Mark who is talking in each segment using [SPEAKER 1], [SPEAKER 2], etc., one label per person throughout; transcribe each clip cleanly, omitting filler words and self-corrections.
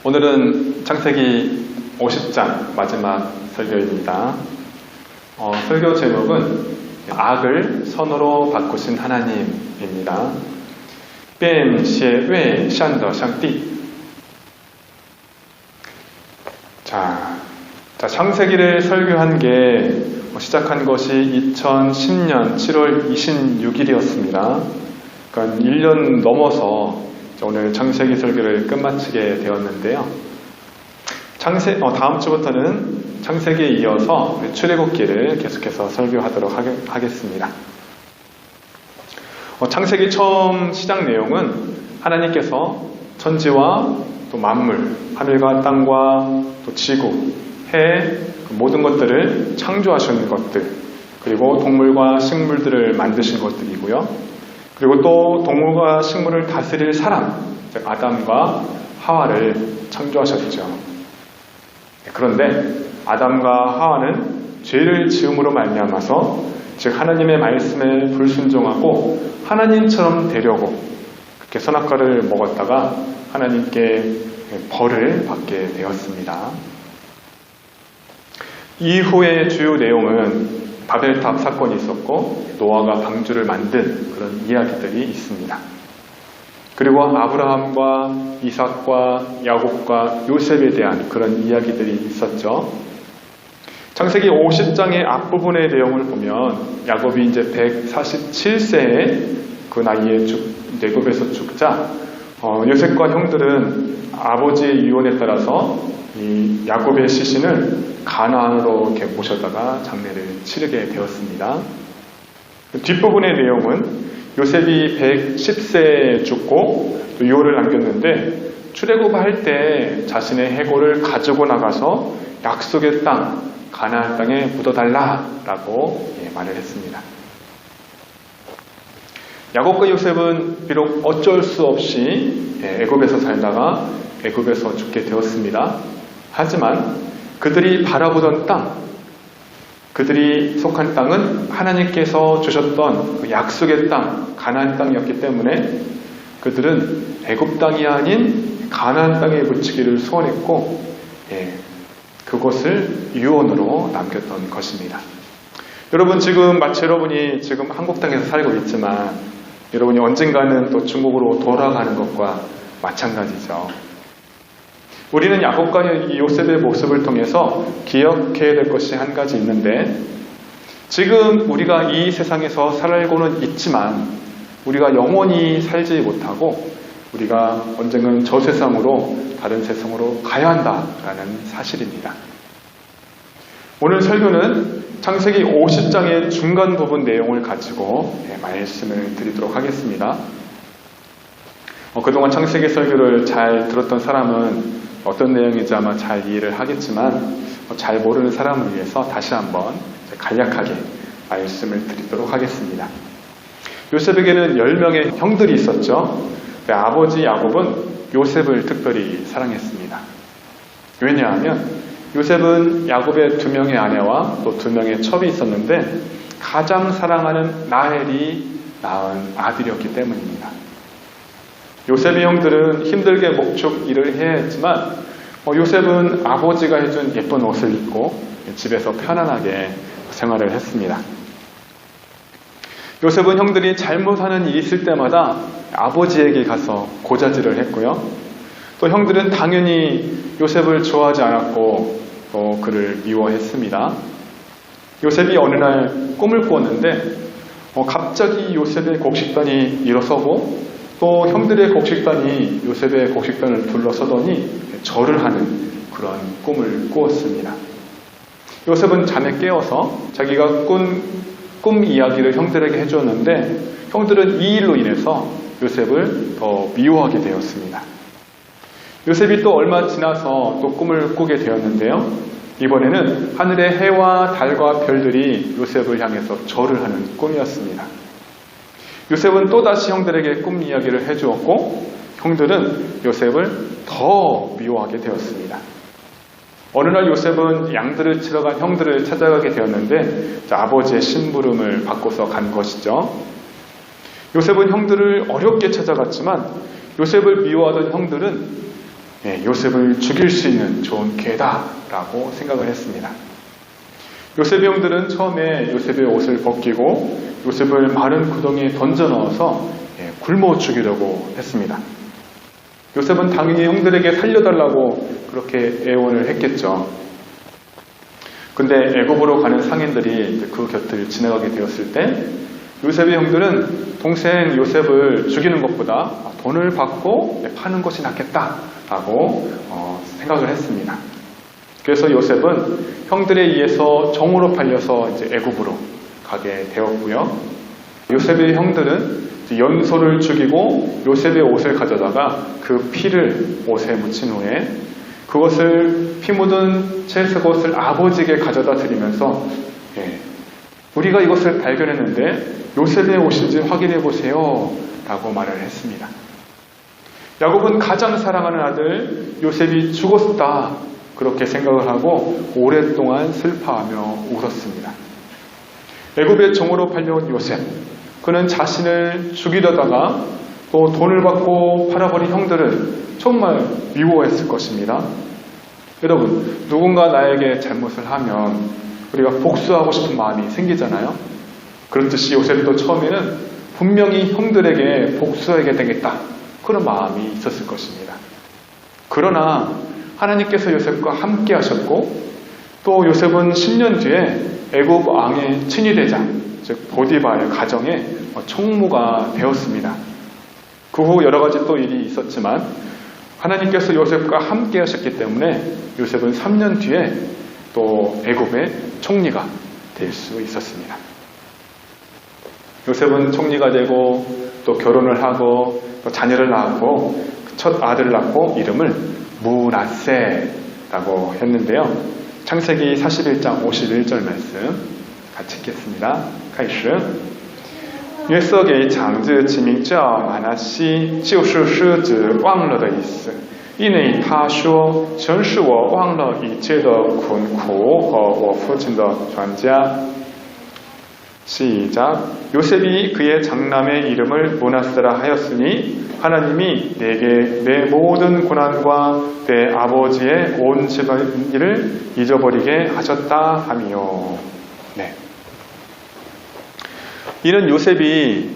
[SPEAKER 1] 오늘은 창세기 50장 마지막 설교입니다. 설교 제목은 악을 선으로 바꾸신 하나님입니다. 变邪恶善的上帝. 자, 창세기를 설교한 게 시작한 것이 2010년 7월 26일이었습니다. 그러니까 1년 넘어서 오늘 창세기 설교를 끝마치게 되었는데요. 다음 주부터는 창세기에 이어서 출애굽기를 계속해서 설교하도록 하겠습니다. 창세기 처음 시작 내용은 하나님께서 천지와 또 만물, 하늘과 땅과 또 지구, 해, 모든 것들을 창조하신 것들, 그리고 동물과 식물들을 만드신 것들이고요. 그리고 또 동물과 식물을 다스릴 사람, 즉 아담과 하와를 창조하셨죠. 그런데 아담과 하와는 죄를 지음으로 말미암아서 즉 하나님의 말씀에 불순종하고 하나님처럼 되려고 그렇게 선악과를 먹었다가 하나님께 벌을 받게 되었습니다. 이후의 주요 내용은 바벨탑 사건이 있었고 노아가 방주를 만든 그런 이야기들이 있습니다. 그리고 아브라함과 이삭과 야곱과 요셉에 대한 그런 이야기들이 있었죠. 창세기 50장의 앞부분의 내용을 보면 야곱이 이제 147세에 그 나이에 애굽에서 죽자 요셉과 형들은 아버지의 유언에 따라서 이 야곱의 시신을 가나안으로 이렇게 모셔다가 장례를 치르게 되었습니다. 뒷부분의 내용은 요셉이 110세에 죽고 또 유언을 남겼는데 출애굽할 때 자신의 해골을 가지고 나가서 약속의 땅 가나안 땅에 묻어달라라고 말을 했습니다. 야곱과 요셉은 비록 어쩔 수 없이 애굽에서 살다가 애굽에서 죽게 되었습니다. 하지만 그들이 바라보던 땅, 그들이 속한 땅은 하나님께서 주셨던 그 약속의 땅, 가나안 땅이었기 때문에 그들은 애굽 땅이 아닌 가나안 땅에 묻히기를 소원했고 그것을 유언으로 남겼던 것입니다. 여러분 마치 여러분이 지금 한국 땅에서 살고 있지만 여러분이 언젠가는 또 중국으로 돌아가는 것과 마찬가지죠. 우리는 야곱과 요셉의 모습을 통해서 기억해야 될 것이 한 가지 있는데 지금 우리가 이 세상에서 살고는 있지만 우리가 영원히 살지 못하고 우리가 언젠가는 저 세상으로 다른 세상으로 가야 한다라는 사실입니다. 오늘 설교는 창세기 50장의 중간 부분 내용을 가지고 말씀을 드리도록 하겠습니다. 그동안 창세기 설교를 잘 들었던 사람은 어떤 내용인지 아마 잘 이해를 하겠지만 잘 모르는 사람을 위해서 다시 한번 간략하게 말씀을 드리도록 하겠습니다. 요셉에게는 10명의 형들이 있었죠. 아버지 야곱은 요셉을 특별히 사랑했습니다. 왜냐하면 요셉은 야곱의 2명의 아내와 또 2명의 첩이 있었는데 가장 사랑하는 라헬이 낳은 아들이었기 때문입니다. 요셉의 형들은 힘들게 목축 일을 해야 했지만 요셉은 아버지가 해준 예쁜 옷을 입고 집에서 편안하게 생활을 했습니다. 요셉은 형들이 잘못하는 일이 있을 때마다 아버지에게 가서 고자질을 했고요. 또 형들은 당연히 요셉을 좋아하지 않았고 또 그를 미워했습니다. 요셉이 어느 날 꿈을 꾸었는데 갑자기 요셉의 곡식단이 일어서고 또 형들의 곡식단이 요셉의 곡식단을 둘러서더니 절을 하는 그런 꿈을 꾸었습니다. 요셉은 잠에 깨어서 자기가 꾼 꿈 이야기를 형들에게 해주었는데 형들은 이 일로 인해서 요셉을 더 미워하게 되었습니다. 요셉이 또 얼마 지나서 또 꿈을 꾸게 되었는데요. 이번에는 하늘의 해와 달과 별들이 요셉을 향해서 절을 하는 꿈이었습니다. 요셉은 또다시 형들에게 꿈 이야기를 해주었고 형들은 요셉을 더 미워하게 되었습니다. 어느 날 요셉은 양들을 치러 간 형들을 찾아가게 되었는데 아버지의 심부름을 받고서 간 것이죠. 요셉은 형들을 어렵게 찾아갔지만 요셉을 미워하던 형들은 요셉을 죽일 수 있는 좋은 기회다라고 생각을 했습니다. 요셉의 형들은 처음에 요셉의 옷을 벗기고 요셉을 마른 구덩이에 던져 넣어서 굶어 죽이려고 했습니다. 요셉은 당연히 형들에게 살려달라고 그렇게 애원을 했겠죠. 근데 애굽으로 가는 상인들이 그 곁을 지나가게 되었을 때 요셉의 형들은 동생 요셉을 죽이는 것보다 돈을 받고 파는 것이 낫겠다라고 생각을 했습니다. 그래서 요셉은 형들에 의해서 종으로 팔려서 이제 애굽으로 가게 되었고요. 요셉의 형들은 연소를 죽이고 요셉의 옷을 가져다가 그 피를 옷에 묻힌 후에 그것을 피 묻은 채색 옷을 아버지에게 가져다 드리면서 우리가 이것을 발견했는데 요셉의 옷인지 확인해 보세요 라고 말을 했습니다. 야곱은 가장 사랑하는 아들 요셉이 죽었다 그렇게 생각을 하고 오랫동안 슬퍼하며 울었습니다. 애굽의 종으로 팔려온 요셉, 그는 자신을 죽이려다가 또 돈을 받고 팔아버린 형들을 정말 미워했을 것입니다. 여러분, 누군가 나에게 잘못을 하면 우리가 복수하고 싶은 마음이 생기잖아요. 그렇듯이 요셉도 처음에는 분명히 형들에게 복수하게 되겠다 그런 마음이 있었을 것입니다. 그러나 하나님께서 요셉과 함께 하셨고 또 요셉은 10년 뒤에 애굽 왕의 친위대장 즉 보디바의 가정에 총무가 되었습니다. 그 후 여러 가지 또 일이 있었지만 하나님께서 요셉과 함께 하셨기 때문에 요셉은 3년 뒤에 또 애굽의 총리가 될 수 있었습니다. 요셉은 총리가 되고 또 결혼을 하고 또 자녀를 낳고 첫 아들을 낳고 이름을 므낫세라고 했는데요. 창세기 41장 51절 말씀 같이 읽겠습니다. 开始约瑟给长子起名叫马拿西，就是狮子忘了的意思。因为他说：“曾是我忘了一切的困苦和我父亲的庄稼。” 시작. 요셉이 그의 장남의 이름을 므낫세라 하였으니 하나님이 내게 내 모든 고난과 내 아버지의 온 집안일을 잊어버리게 하셨다 하며. 네. 이는 요셉이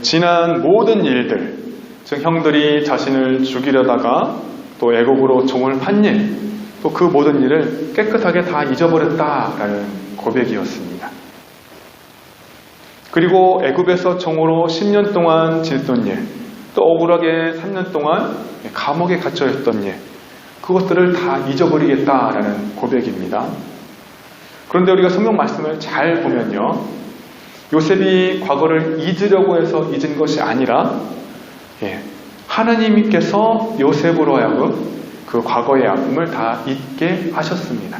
[SPEAKER 1] 지난 모든 일들, 즉 형들이 자신을 죽이려다가 또 애국으로 종을 판 일, 또 그 모든 일을 깨끗하게 다 잊어버렸다라는 고백이었습니다. 그리고 애굽에서 종으로 10년 동안 지냈던 일, 또 억울하게 3년 동안 감옥에 갇혀 있던 일, 그것들을 다 잊어버리겠다라는 고백입니다. 그런데 우리가 성경 말씀을 잘 보면요, 요셉이 과거를 잊으려고 해서 잊은 것이 아니라 하나님께서 요셉으로 하여금 그 과거의 아픔을 다 잊게 하셨습니다.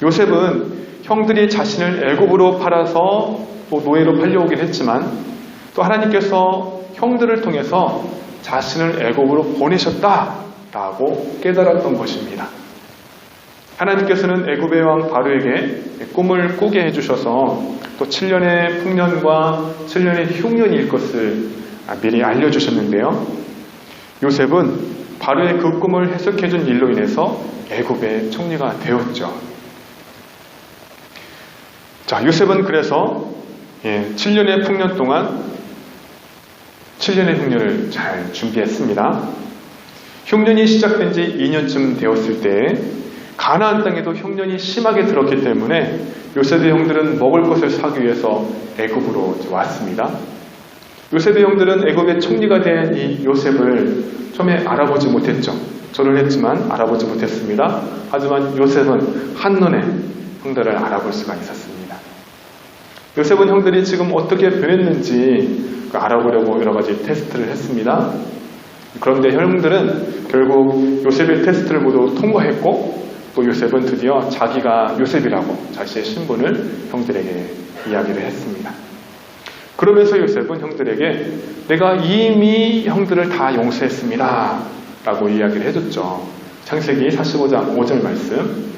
[SPEAKER 1] 요셉은 형들이 자신을 애굽으로 팔아서 또 노예로 팔려오긴 했지만 또 하나님께서 형들을 통해서 자신을 애굽으로 보내셨다라고 깨달았던 것입니다. 하나님께서는 애굽의 왕 바로에게 꿈을 꾸게 해주셔서 또 7년의 풍년과 7년의 흉년이 일 것을 미리 알려주셨는데요. 요셉은 바로의 그 꿈을 해석해준 일로 인해서 애굽의 총리가 되었죠. 자, 요셉은 그래서 7년의 풍년 동안 7년의 흉년을 잘 준비했습니다. 흉년이 시작된 지 2년쯤 되었을 때 가나안 땅에도 흉년이 심하게 들었기 때문에 요셉의 형들은 먹을 것을 사기 위해서 애굽으로 왔습니다. 요셉의 형들은 애굽의 총리가 된 이 요셉을 처음에 알아보지 못했죠. 절을 했지만 알아보지 못했습니다. 하지만 요셉은 한눈에 형들을 알아볼 수가 있었습니다. 요셉은 형들이 지금 어떻게 변했는지 알아보려고 여러 가지 테스트를 했습니다. 그런데 형들은 결국 요셉의 테스트를 모두 통과했고 또 요셉은 드디어 자기가 요셉이라고 자신의 신분을 형들에게 이야기를 했습니다. 그러면서 요셉은 형들에게 내가 이미 형들을 다 용서했습니다 라고 이야기를 해줬죠. 창세기 45장 5절 말씀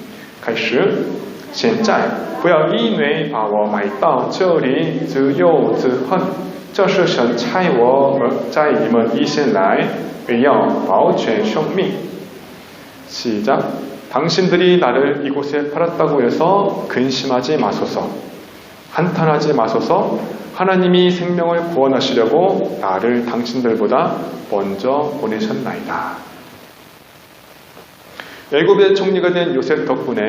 [SPEAKER 1] 开始现在不要因为把我买到这里只有只恨这是神差我在你们以前来为要保全生命. 시작. 당신들이 나를 이곳에 팔았다고 해서 근심하지 마소서. 한탄하지 마소서. 하나님이 생명을 구원하시려고 나를 당신들보다 먼저 보내셨나이다. 애굽의 총리가 된 요셉 덕분에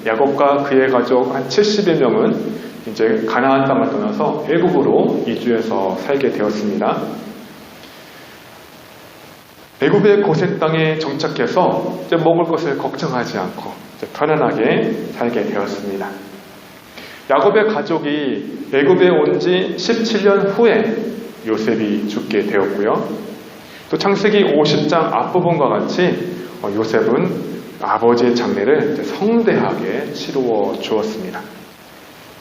[SPEAKER 1] 야곱과 그의 가족 한 70여 명은 이제 가나안 땅을 떠나서 애굽으로 이주해서 살게 되었습니다. 애굽의 고센 땅에 정착해서 이제 먹을 것을 걱정하지 않고 이제 편안하게 살게 되었습니다. 야곱의 가족이 애굽에 온 지 17년 후에 요셉이 죽게 되었고요. 또 창세기 50장 앞부분과 같이 요셉은 아버지의 장례를 성대하게 치루어 주었습니다.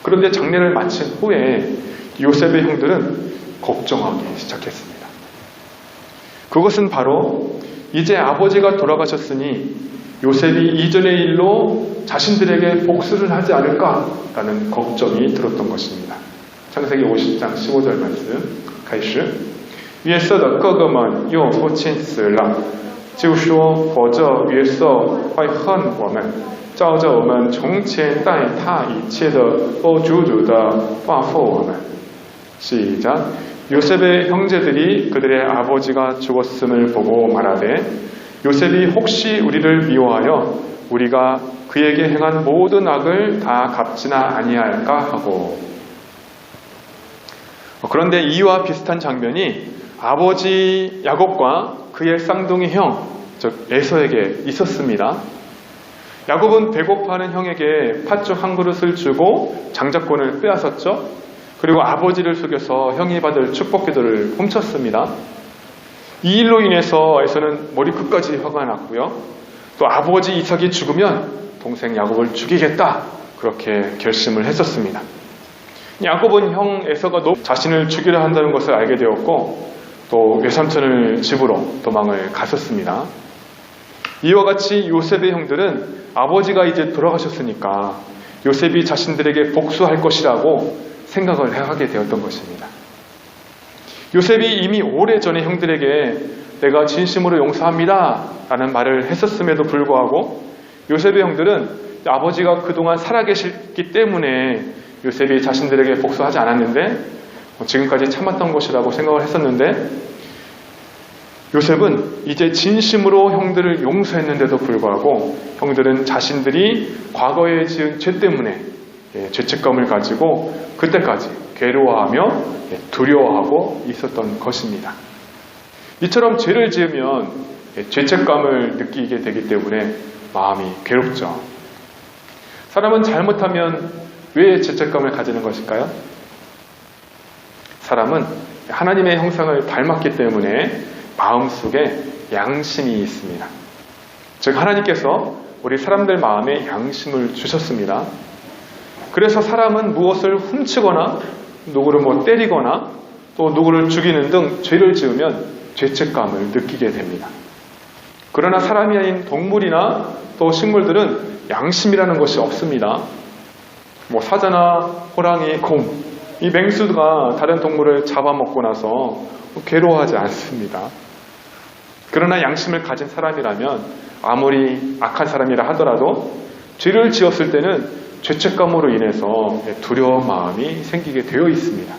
[SPEAKER 1] 그런데 장례를 마친 후에 요셉의 형들은 걱정하기 시작했습니다. 그것은 바로 이제 아버지가 돌아가셨으니 요셉이 이전의 일로 자신들에게 복수를 하지 않을까라는 걱정이 들었던 것입니다. 창세기 50장 15절 말씀 开始 约瑟的哥哥们又父亲死了，就说活着约瑟会恨我们，照着我们从前待他一切的都足足的报复我们. 시작. 요셉의 형제들이 그들의 아버지가 죽었음을 보고 말하되 요셉이 혹시 우리를 미워하여 우리가 그에게 행한 모든 악을 다 갚지나 아니할까 하고. 그런데 이와 비슷한 장면이 아버지 야곱과 그의 쌍둥이 형, 즉 에서에게 있었습니다. 야곱은 배고파하는 형에게 팥죽 한 그릇을 주고 장자권을 빼앗았죠. 그리고 아버지를 속여서 형이 받을 축복기도를 훔쳤습니다. 이 일로 인해서 에서는 머리 끝까지 화가 났고요. 또 아버지 이삭이 죽으면 동생 야곱을 죽이겠다, 그렇게 결심을 했었습니다. 야곱은 형 에서가 자신을 죽이려 한다는 것을 알게 되었고 또 외삼촌을 집으로 도망을 갔었습니다. 이와 같이 요셉의 형들은 아버지가 이제 돌아가셨으니까 요셉이 자신들에게 복수할 것이라고 생각을 하게 되었던 것입니다. 요셉이 이미 오래전에 형들에게 내가 진심으로 용서합니다 라는 말을 했었음에도 불구하고 요셉의 형들은 아버지가 그동안 살아계셨기 때문에 요셉이 자신들에게 복수하지 않았는데 지금까지 참았던 것이라고 생각을 했었는데 요셉은 이제 진심으로 형들을 용서했는데도 불구하고 형들은 자신들이 과거에 지은 죄 때문에 죄책감을 가지고 그때까지 괴로워하며 두려워하고 있었던 것입니다. 이처럼 죄를 지으면 죄책감을 느끼게 되기 때문에 마음이 괴롭죠. 사람은 잘못하면 왜 죄책감을 가지는 것일까요? 사람은 하나님의 형상을 닮았기 때문에 마음속에 양심이 있습니다. 즉 하나님께서 우리 사람들 마음에 양심을 주셨습니다. 그래서 사람은 무엇을 훔치거나 누구를 때리거나 또 누구를 죽이는 등 죄를 지으면 죄책감을 느끼게 됩니다. 그러나 사람이 아닌 동물이나 또 식물들은 양심이라는 것이 없습니다. 사자나 호랑이, 곰, 이 맹수가 다른 동물을 잡아먹고 나서 괴로워하지 않습니다. 그러나 양심을 가진 사람이라면 아무리 악한 사람이라 하더라도 죄를 지었을 때는 죄책감으로 인해서 두려운 마음이 생기게 되어 있습니다.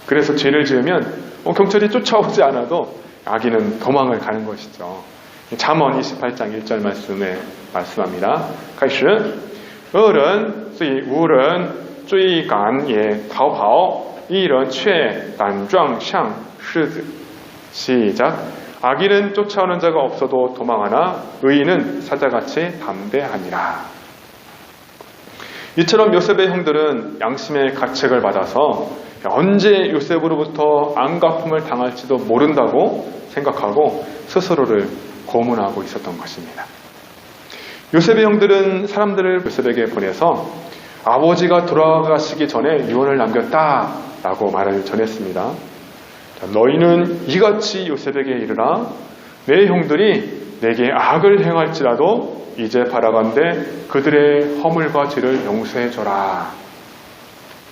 [SPEAKER 1] 그래서 죄를 지으면 경찰이 쫓아오지 않아도 악인은 도망을 가는 것이죠. 잠언 28장 1절 말씀에 말씀합니다. 开始恶人虽无人追赶也逃跑一人却胆壮像狮子. 시작. 악인은 쫓아오는 자가 없어도 도망하나 의인은 사자같이 담대하니라. 이처럼 요셉의 형들은 양심의 가책을 받아서 언제 요셉으로부터 안갚음을 당할지도 모른다고 생각하고 스스로를 고문하고 있었던 것입니다. 요셉의 형들은 사람들을 요셉에게 보내서 아버지가 돌아가시기 전에 유언을 남겼다라고 말을 전했습니다. 너희는 이같이 요셉에게 이르라. 내 형들이 내게 악을 행할지라도 이제 바라건대 그들의 허물과 죄를 용서해줘라.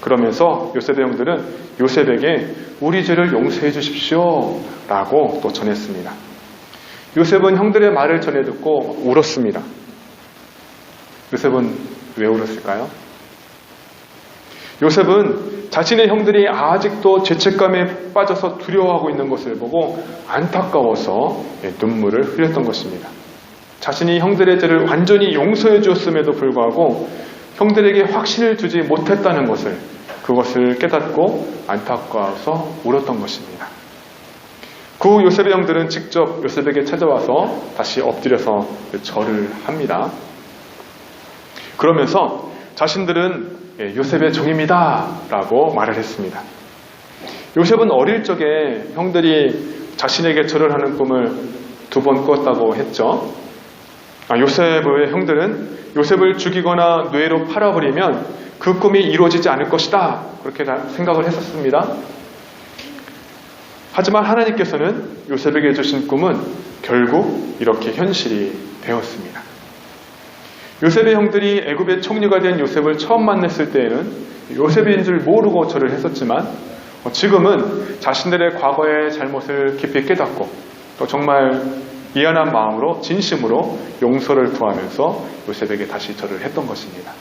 [SPEAKER 1] 그러면서 요셉의 형들은 요셉에게 우리 죄를 용서해 주십시오 라고 또 전했습니다. 요셉은 형들의 말을 전해 듣고 울었습니다. 요셉은 왜 울었을까요? 요셉은 자신의 형들이 아직도 죄책감에 빠져서 두려워하고 있는 것을 보고 안타까워서 눈물을 흘렸던 것입니다. 자신이 형들의 죄를 완전히 용서해 주었음에도 불구하고 형들에게 확신을 주지 못했다는 것을, 그것을 깨닫고 안타까워서 울었던 것입니다. 그 후 요셉의 형들은 직접 요셉에게 찾아와서 다시 엎드려서 절을 합니다. 그러면서 자신들은 요셉의 종입니다 라고 말을 했습니다. 요셉은 어릴 적에 형들이 자신에게 절을 하는 꿈을 2번 꿨다고 했죠. 요셉의 형들은 요셉을 죽이거나 뇌로 팔아버리면 그 꿈이 이루어지지 않을 것이다, 그렇게 생각을 했었습니다. 하지만 하나님께서는 요셉에게 주신 꿈은 결국 이렇게 현실이 되었습니다. 요셉의 형들이 애굽의 총리가 된 요셉을 처음 만났을 때에는 요셉인 줄 모르고 절을 했었지만 지금은 자신들의 과거의 잘못을 깊이 깨닫고 또 정말 미안한 마음으로 진심으로 용서를 구하면서 요셉에게 다시 절을 했던 것입니다.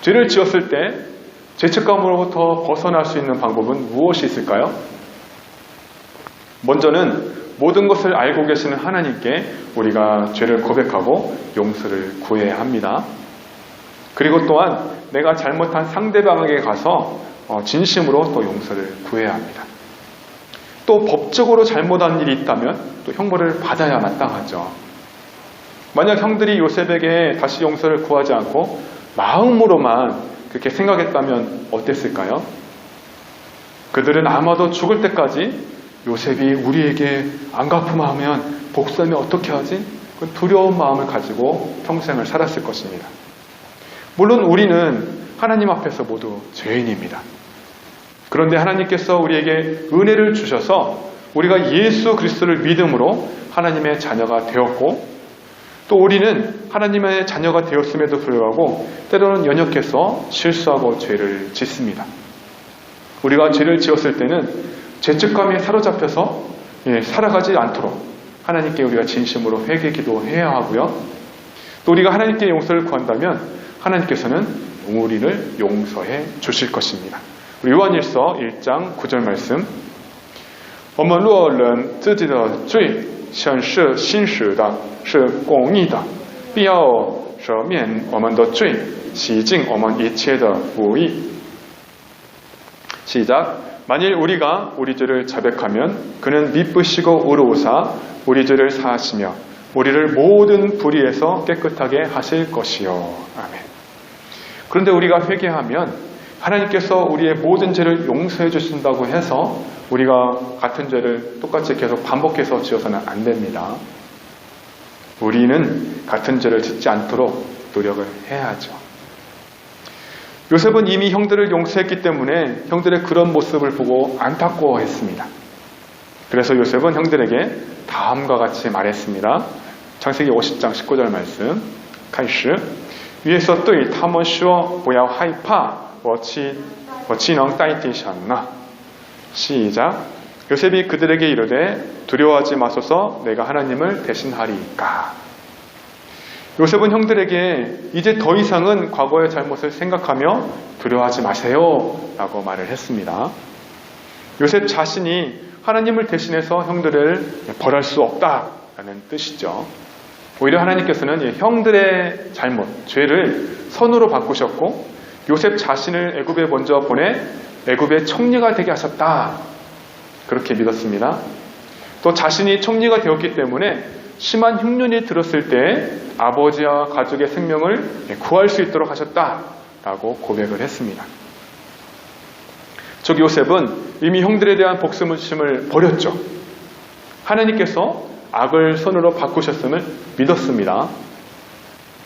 [SPEAKER 1] 죄를 지었을 때 죄책감으로부터 벗어날 수 있는 방법은 무엇이 있을까요? 먼저는 모든 것을 알고 계시는 하나님께 우리가 죄를 고백하고 용서를 구해야 합니다. 그리고 또한 내가 잘못한 상대방에게 가서 진심으로 또 용서를 구해야 합니다. 또 법적으로 잘못한 일이 있다면 또 형벌을 받아야 마땅하죠. 만약 형들이 요셉에게 다시 용서를 구하지 않고 마음으로만 그렇게 생각했다면 어땠을까요? 그들은 아마도 죽을 때까지 요셉이 우리에게 안 갚음하면 복수하면 어떻게 하지? 그 두려운 마음을 가지고 평생을 살았을 것입니다. 물론 우리는 하나님 앞에서 모두 죄인입니다. 그런데 하나님께서 우리에게 은혜를 주셔서 우리가 예수 그리스도를 믿음으로 하나님의 자녀가 되었고, 또 우리는 하나님의 자녀가 되었음에도 불구하고 때로는 연약해서 실수하고 죄를 짓습니다. 우리가 죄를 지었을 때는 죄책감에 사로잡혀서 살아가지 않도록 하나님께 우리가 진심으로 회개 기도해야 하고요. 또 우리가 하나님께 용서를 구한다면 하나님께서는 우리를 용서해 주실 것입니다. 우리 요한일서 1장 9절 말씀. 我们若认自己的罪，神是信实的，是公义的，必要赦免我们的罪，洗净我们一切的不义。 시작. 만일 우리가 우리 죄를 자백하면 그는 미쁘시고 의로우사 우리 죄를 사하시며 우리를 모든 불의에서 깨끗하게 하실 것이요. 아멘. 그런데 우리가 회개하면 하나님께서 우리의 모든 죄를 용서해 주신다고 해서 우리가 같은 죄를 똑같이 계속 반복해서 지어서는 안 됩니다. 우리는 같은 죄를 짓지 않도록 노력을 해야죠. 요셉은 이미 형들을 용서했기 때문에 형들의 그런 모습을 보고 안타까워했습니다. 그래서 요셉은 형들에게 다음과 같이 말했습니다. 창세기 50장 19절 말씀. 开始 위에说对他们说不要害怕我岂能代替神呢? 시작. 요셉이 그들에게 이르되 두려워하지 마소서 내가 하나님을 대신하리이까. 요셉은 형들에게 이제 더 이상은 과거의 잘못을 생각하며 두려워하지 마세요 라고 말을 했습니다. 요셉 자신이 하나님을 대신해서 형들을 벌할 수 없다라는 뜻이죠. 오히려 하나님께서는 형들의 잘못, 죄를 선으로 바꾸셨고 요셉 자신을 애굽에 먼저 보내 애굽의 총리가 되게 하셨다, 그렇게 믿었습니다. 또 자신이 총리가 되었기 때문에 심한 흉년이 들었을 때 아버지와 가족의 생명을 구할 수 있도록 하셨다라고 고백을 했습니다. 즉 요셉은 이미 형들에 대한 복수심을 버렸죠. 하나님께서 악을 선으로 바꾸셨음을 믿었습니다.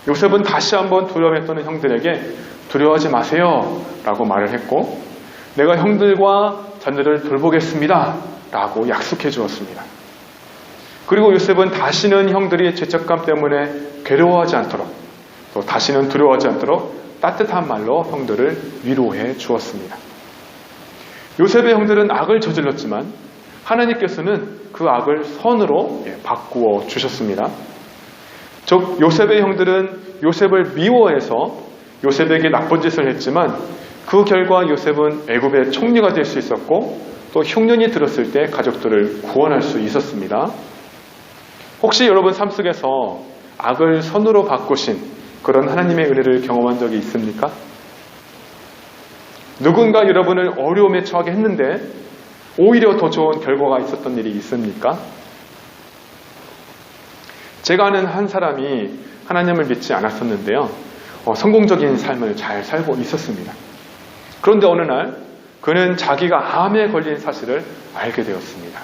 [SPEAKER 1] 요셉은 다시 한번 두려워했던 형들에게 두려워하지 마세요 라고 말을 했고, 내가 형들과 자녀를 돌보겠습니다 라고 약속해 주었습니다. 그리고 요셉은 다시는 형들이 죄책감 때문에 괴로워하지 않도록, 또 다시는 두려워하지 않도록 따뜻한 말로 형들을 위로해 주었습니다. 요셉의 형들은 악을 저질렀지만 하나님께서는 그 악을 선으로 바꾸어 주셨습니다. 즉 요셉의 형들은 요셉을 미워해서 요셉에게 나쁜 짓을 했지만 그 결과 요셉은 애굽의 총리가 될 수 있었고 또 흉년이 들었을 때 가족들을 구원할 수 있었습니다. 혹시 여러분 삶 속에서 악을 선으로 바꾸신 그런 하나님의 은혜를 경험한 적이 있습니까? 누군가 여러분을 어려움에 처하게 했는데 오히려 더 좋은 결과가 있었던 일이 있습니까? 제가 아는 한 사람이 하나님을 믿지 않았었는데요. 성공적인 삶을 잘 살고 있었습니다. 그런데 어느 날 그는 자기가 암에 걸린 사실을 알게 되었습니다.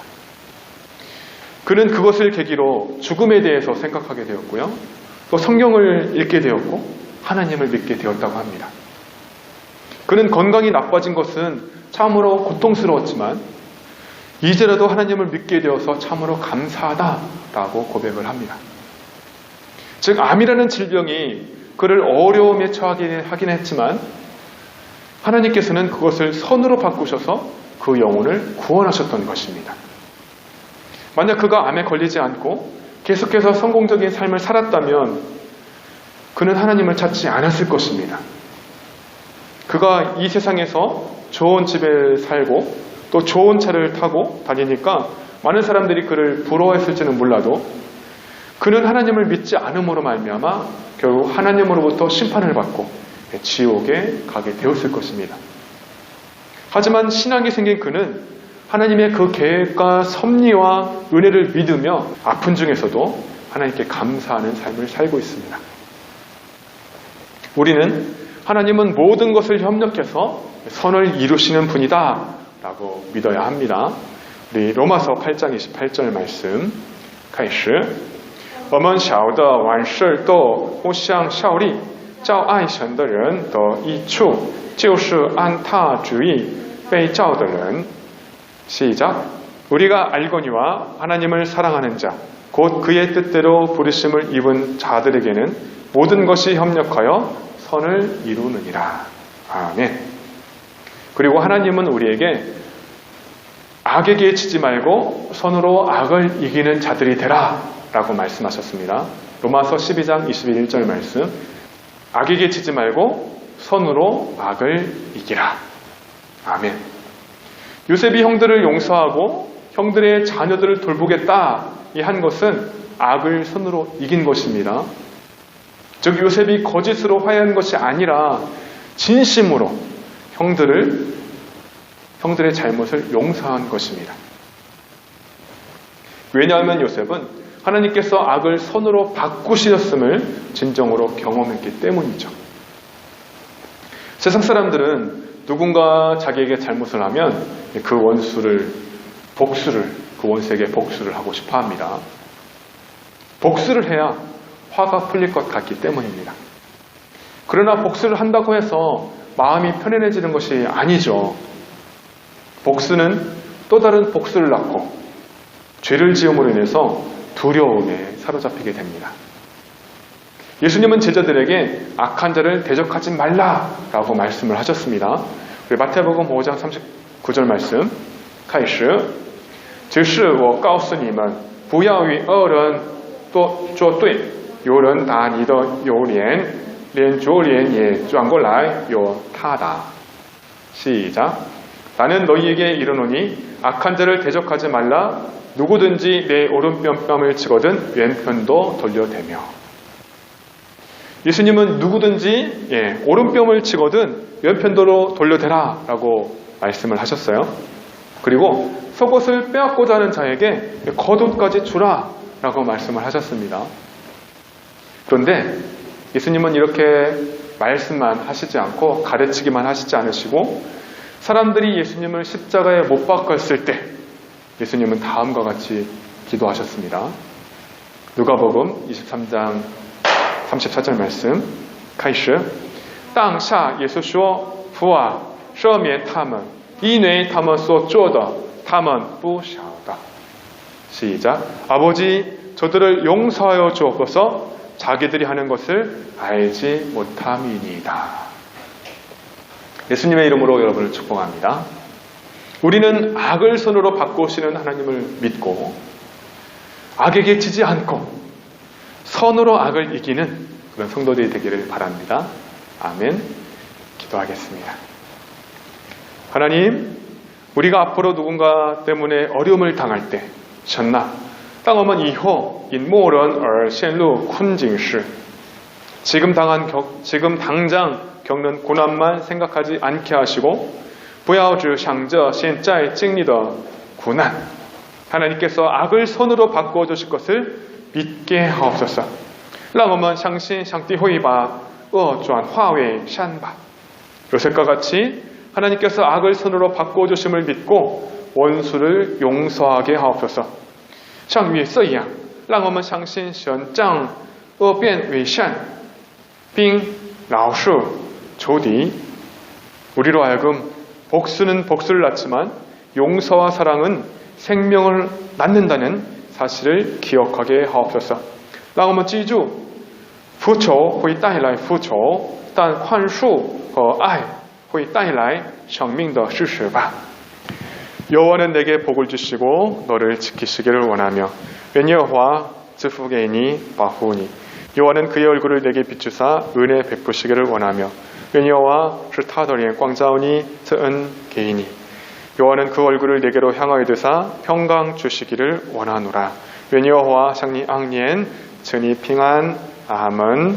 [SPEAKER 1] 그는 그것을 계기로 죽음에 대해서 생각하게 되었고요. 또 성경을 읽게 되었고 하나님을 믿게 되었다고 합니다. 그는 건강이 나빠진 것은 참으로 고통스러웠지만 이제라도 하나님을 믿게 되어서 참으로 감사하다라고 고백을 합니다. 즉 암이라는 질병이 그를 어려움에 처하게 하긴 했지만 하나님께서는 그것을 선으로 바꾸셔서 그 영혼을 구원하셨던 것입니다. 만약 그가 암에 걸리지 않고 계속해서 성공적인 삶을 살았다면 그는 하나님을 찾지 않았을 것입니다. 그가 이 세상에서 좋은 집에 살고 또 좋은 차를 타고 다니니까 많은 사람들이 그를 부러워했을지는 몰라도 그는 하나님을 믿지 않음으로 말미암아 결국 하나님으로부터 심판을 받고 지옥에 가게 되었을 것입니다. 하지만 신앙이 생긴 그는 하나님의 그 계획과 섭리와 은혜를 믿으며 아픈 중에서도 하나님께 감사하는 삶을 살고 있습니다. 우리는 하나님은 모든 것을 협력해서 선을 이루시는 분이다 라고 믿어야 합니다. 우리 로마서 8장 28절 말씀 开始我们晓得万事都互相效力照爱神的人得益处就是按他旨意被召的人 시작 우리가 알거니와 하나님을 사랑하는 자 곧 그의 뜻대로 부르심을 입은 자들에게는 모든 것이 협력하여 선을 이루느니라. 아멘. 그리고 하나님은 우리에게 악에게 지지 말고 선으로 악을 이기는 자들이 되라 라고 말씀하셨습니다. 로마서 12장 21절 말씀 악에게 지지 말고 선으로 악을 이기라. 아멘. 요셉이 형들을 용서하고 형들의 자녀들을 돌보겠다 이 한 것은 악을 선으로 이긴 것입니다. 즉 요셉이 거짓으로 화해한 것이 아니라 진심으로 형들의 잘못을 용서한 것입니다. 왜냐하면 요셉은 하나님께서 악을 선으로 바꾸셨음을 진정으로 경험했기 때문이죠. 세상 사람들은 누군가 자기에게 잘못을 하면 그 원수에게 복수를 하고 싶어 합니다. 복수를 해야 화가 풀릴 것 같기 때문입니다. 그러나 복수를 한다고 해서 마음이 편안해지는 것이 아니죠. 복수는 또 다른 복수를 낳고 죄를 지음으로 인해서 두려움에 사로잡히게 됩니다. 예수님은 제자들에게 악한 자를 대적하지 말라라고 말씀을 하셨습니다. 마태복음 5장 39절 말씀 开始只是我告诉你们不要与恶人作对有人打你的右脸连左脸也转过来由他打 시작 나는 너희에게 이르노니 악한 자를 대적하지 말라 누구든지 내 오른뺨을 치거든 왼편도 돌려대며 예수님은 누구든지 오른뺨을 치거든 왼편도로 돌려대라 라고 말씀을 하셨어요. 그리고 속옷을 빼앗고자 하는 자에게 겉옷까지 주라 라고 말씀을 하셨습니다. 그런데 예수님은 이렇게 말씀만 하시지 않고 가르치기만 하시지 않으시고 사람들이 예수님을 십자가에 못 박았을 때 예수님은 다음과 같이 기도하셨습니다. 누가복음 23장 34절 말씀 开始当下耶稣说父啊赦免他们因为他们所做的他们不晓得 시작 아버지 저들을 용서하여 주옵소서 자기들이 하는 것을 알지 못함이니이다. 예수님의 이름으로 여러분을 축복합니다. 우리는 악을 손으로 바꾸시는 하나님을 믿고 악에게 지지 않고 선으로 악을 이기는 그런 성도들이 되기를 바랍니다. 아멘. 기도하겠습니다. 하나님, 우리가 앞으로 누군가 때문에 어려움을 당할 때, 神啊，当我们以后因某人而陷入困境时， 지금 당장 겪는 고난만 생각하지 않게 하시고 不要只想着现在经历的苦难. 하나님께서 악을 선으로 바꾸어 주실 것을 믿게 하옵소서. 让我们相信上帝会把恶转化为善吧. 요셉과 같이 하나님께서 악을 선으로 바꾸어 주심을 믿고 원수를 용서하게 하옵소서. 像约瑟一样，让我们相信神将恶变为善，并饶恕仇敌. 우리로 하여금 복수는 복수를 낳지만 용서와 사랑은 생명을 낳는다는 사실을 기억하게 하옵소서. 让我们记住，复仇会带来复仇，但宽恕和爱会带来生命的事实吧. 여호와는 내게 복을 주시고 너를 지키시기를 원하며 愿耶和华赐福给你保护你. 여호와는 그의 얼굴을 내게 비추사 은혜 베푸시기를 원하며 愿耶和华使他的脸光照你赐恩给你. 여호와는 그 얼굴을 내게로 향하여 드사 평강 주시기를 원하노라. 愿耶和华向你昂脸赐你平安. 아멘.